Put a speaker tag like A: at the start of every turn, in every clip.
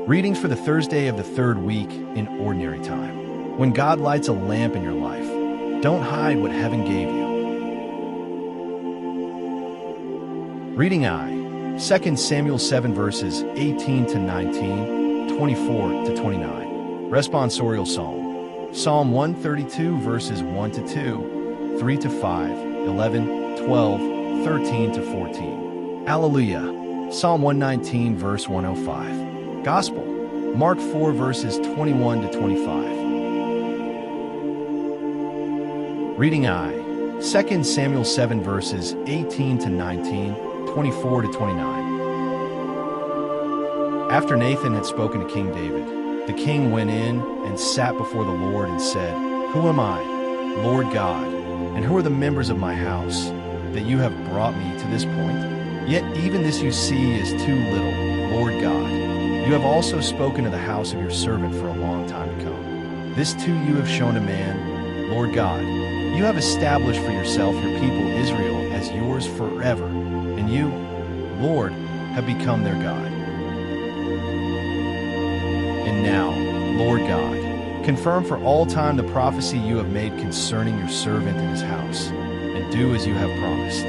A: Readings for the Thursday of the third week in Ordinary Time. When God lights a lamp in your life, don't hide what heaven gave you. Reading I, 2 Samuel 7 verses 18 to 19, 24 to 29. Responsorial Psalm. Psalm 132 verses 1 to 2, 3 to 5, 11, 12, 13 to 14. Alleluia. Psalm 119 verse 105. Gospel. Mark 4 verses 21 to 25. Reading I, 2 Samuel 7 verses 18 to 19, 24 to 29. After Nathan had spoken to King David, the king went in and sat before the Lord and said, "Who am I, Lord God, and who are the members of my house, that you have brought me to this point? Yet even this you see is too little, Lord God. You have also spoken to the house of your servant for a long time to come. This too you have shown to man, Lord God. You have established for yourself your people Israel as yours forever, and you, Lord, have become their God. And now, Lord God, confirm for all time the prophecy you have made concerning your servant and his house, and do as you have promised.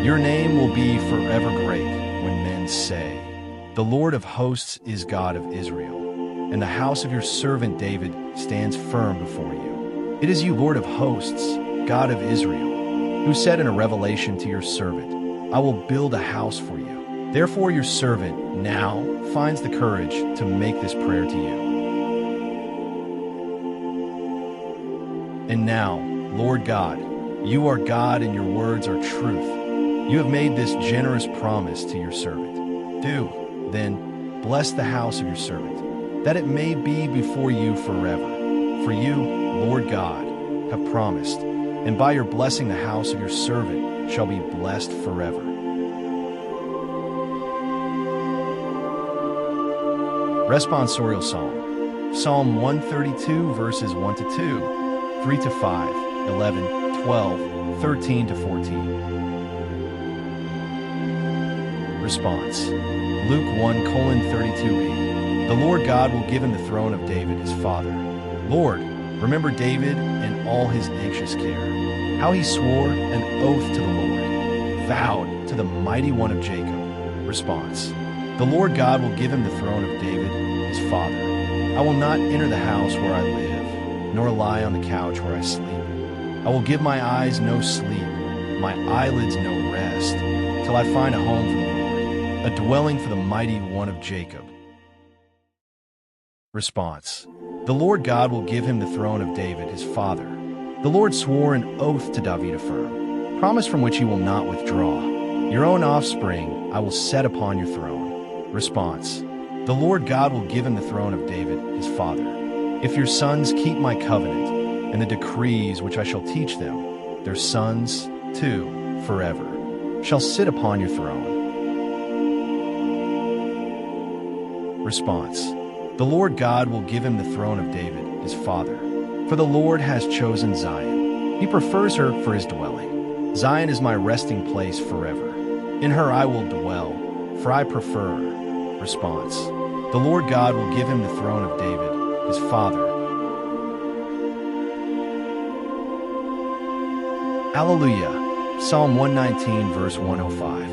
A: Your name will be forever great when men say, 'The Lord of hosts is God of Israel,' and the house of your servant David stands firm before you. It is you, Lord of hosts, God of Israel, who said in a revelation to your servant, 'I will build a house for you.' Therefore your servant now finds the courage to make this prayer to you. And now, Lord God, you are God and your words are truth. You have made this generous promise to your servant. Do, then, bless the house of your servant, that it may be before you forever. For you, Lord God, have promised, and by your blessing the house of your servant shall be blessed forever." Responsorial Psalm. Psalm 132 verses 1 to 2, 3 to 5, 11, 12, 13 to 14. Response. Luke 1:32b. The Lord God will give him the throne of David his father. Lord, remember David and all his anxious care, how he swore an oath to the Lord, vowed to the mighty one of Jacob. Response. The Lord God will give him the throne of David his father. I will not enter the house where I live, nor lie on the couch where I sleep. I will give my eyes no sleep, my eyelids no rest, till I find a home for the Lord, a dwelling for the mighty one of Jacob. Response. The Lord God will give him the throne of David his father. The Lord swore an oath to David affirm, promise from which he will not withdraw. Your own offspring I will set upon your throne. Response. The Lord God will give him the throne of David his father. If your sons keep my covenant and the decrees which I shall teach them, their sons, too, forever, shall sit upon your throne. Response. The Lord God will give him the throne of David his father. For the Lord has chosen Zion. He prefers her for his dwelling. Zion is my resting place forever. In her I will dwell, for I prefer her. Response. The Lord God will give him the throne of David his father. Alleluia. Psalm 119 verse 105.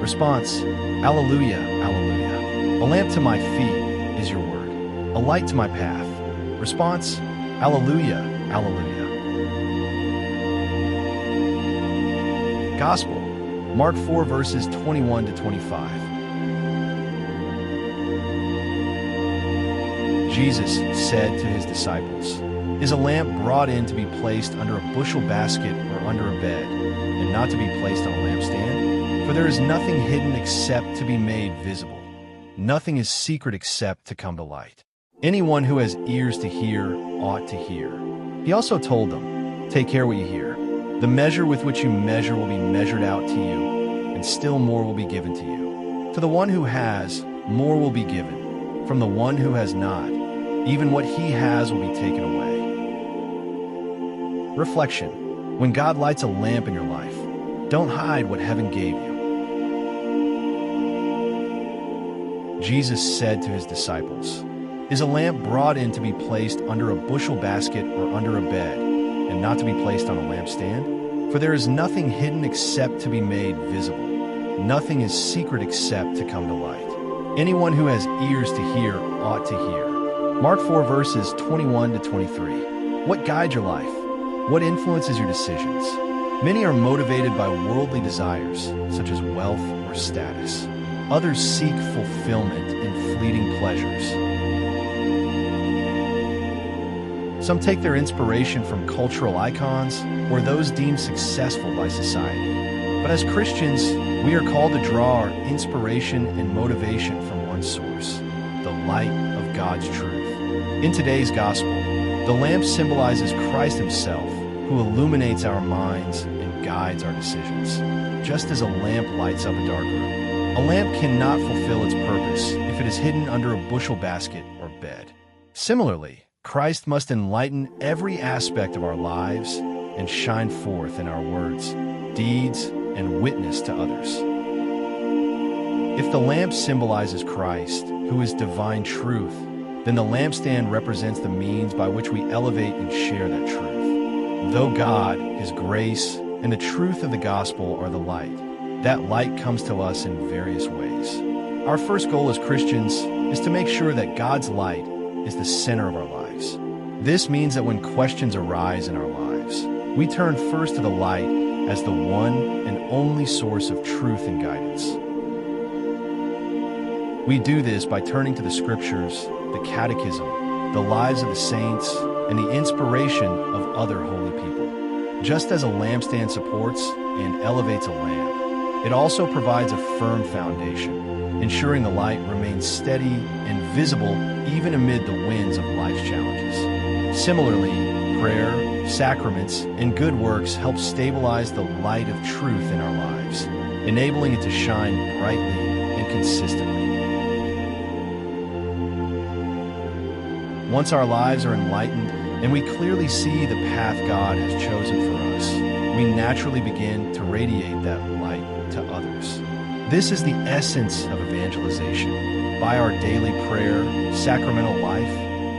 A: Response. Alleluia, alleluia. A lamp to my feet is your word, a light to my path. Response. Alleluia, alleluia. Gospel. Mark 4 verses 21 to 25. Jesus said to his disciples, "Is a lamp brought in to be placed under a bushel basket or under a bed, and not to be placed on a lampstand? For there is nothing hidden except to be made visible. Nothing is secret except to come to light. Anyone who has ears to hear ought to hear." He also told them, "Take care what you hear. The measure with which you measure will be measured out to you, and still more will be given to you. To the one who has, more will be given. From the one who has not, even what he has will be taken away." Reflection. When God lights a lamp in your life, don't hide what heaven gave you. Jesus said to his disciples, "Is a lamp brought in to be placed under a bushel basket or under a bed, and not to be placed on a lampstand? For there is nothing hidden except to be made visible. Nothing is secret except to come to light. Anyone who has ears to hear ought to hear." Mark 4 verses 21 to 23. What guides your life? What influences your decisions? Many are motivated by worldly desires, such as wealth or status. Others seek fulfillment in fleeting pleasures. Some take their inspiration from cultural icons or those deemed successful by society. But as Christians, we are called to draw our inspiration and motivation from one source, the light of God's truth. In today's gospel, the lamp symbolizes Christ himself, who illuminates our minds and guides our decisions, just as a lamp lights up a dark room. A lamp cannot fulfill its purpose if it is hidden under a bushel basket or bed. Similarly, Christ must enlighten every aspect of our lives and shine forth in our words, deeds, and witness to others. If the lamp symbolizes Christ, who is divine truth, then the lampstand represents the means by which we elevate and share that truth. Though God, his grace, and the truth of the gospel are the light, that light comes to us in various ways. Our first goal as Christians is to make sure that God's light is the center of our lives. This means that when questions arise in our lives, we turn first to the light as the one and only source of truth and guidance. We do this by turning to the scriptures, the catechism, the lives of the saints, and the inspiration of other holy people. Just as a lampstand supports and elevates a lamp, it also provides a firm foundation, ensuring the light remains steady and visible even amid the winds of life's challenges. Similarly, prayer, sacraments, and good works help stabilize the light of truth in our lives, enabling it to shine brightly and consistently. Once our lives are enlightened and we clearly see the path God has chosen for us, we naturally begin to radiate that light to others. This is the essence of evangelization. By our daily prayer, sacramental life,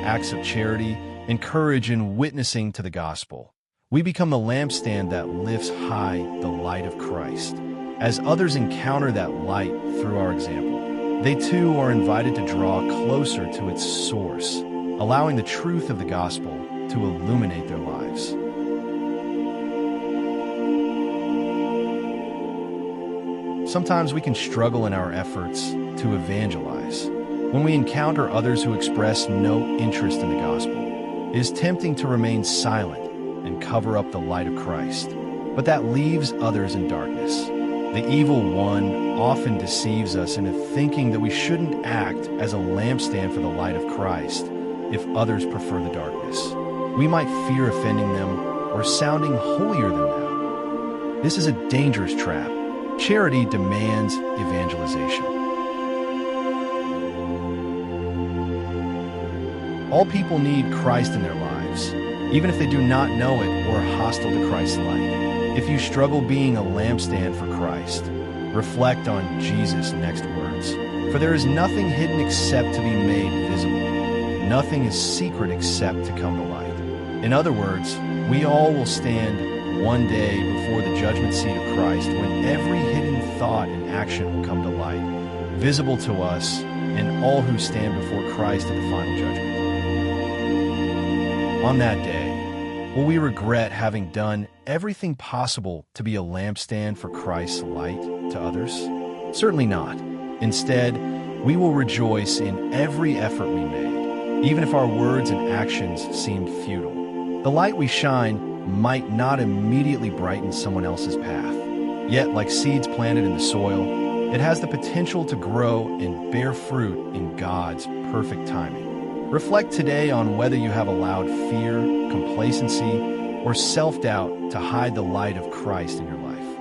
A: acts of charity, and courage in witnessing to the gospel, we become the lampstand that lifts high the light of Christ. As others encounter that light through our example, they too are invited to draw closer to its source, allowing the truth of the gospel to illuminate their lives. Sometimes we can struggle in our efforts to evangelize. When we encounter others who express no interest in the gospel, it is tempting to remain silent and cover up the light of Christ. But that leaves others in darkness. The evil one often deceives us into thinking that we shouldn't act as a lampstand for the light of Christ if others prefer the darkness. We might fear offending them or sounding holier than them. This is a dangerous trap. Charity demands evangelization. All people need Christ in their lives, even if they do not know it or are hostile to Christ's light. If you struggle being a lampstand for Christ, reflect on Jesus' next words. For there is nothing hidden except to be made visible. Nothing is secret except to come to light. In other words, we all will stand one day before the judgment seat of Christ when every hidden thought and action will come to light, visible to us and all who stand before Christ at the final judgment. On that day, will we regret having done everything possible to be a lampstand for Christ's light to others? Certainly not. Instead, we will rejoice in every effort we made, even if our words and actions seemed futile. The light we shine might not immediately brighten someone else's path. Yet, like seeds planted in the soil, it has the potential to grow and bear fruit in God's perfect timing. Reflect today on whether you have allowed fear, complacency, or self-doubt to hide the light of Christ in your life.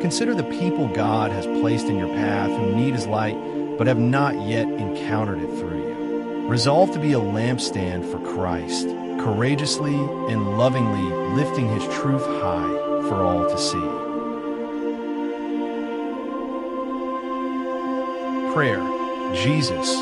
A: Consider the people God has placed in your path who need His light but have not yet encountered it through you. Resolve to be a lampstand for Christ, courageously and lovingly lifting His truth high for all to see. Prayer. Jesus,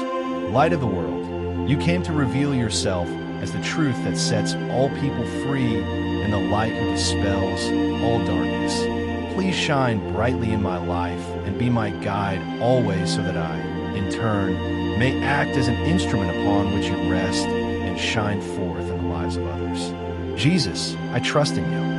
A: light of the world, you came to reveal yourself as the truth that sets all people free and the light who dispels all darkness. Please shine brightly in my life and be my guide always so that I, in turn, may act as an instrument upon which you rest and shine forth in the lives of others. Jesus, I trust in you.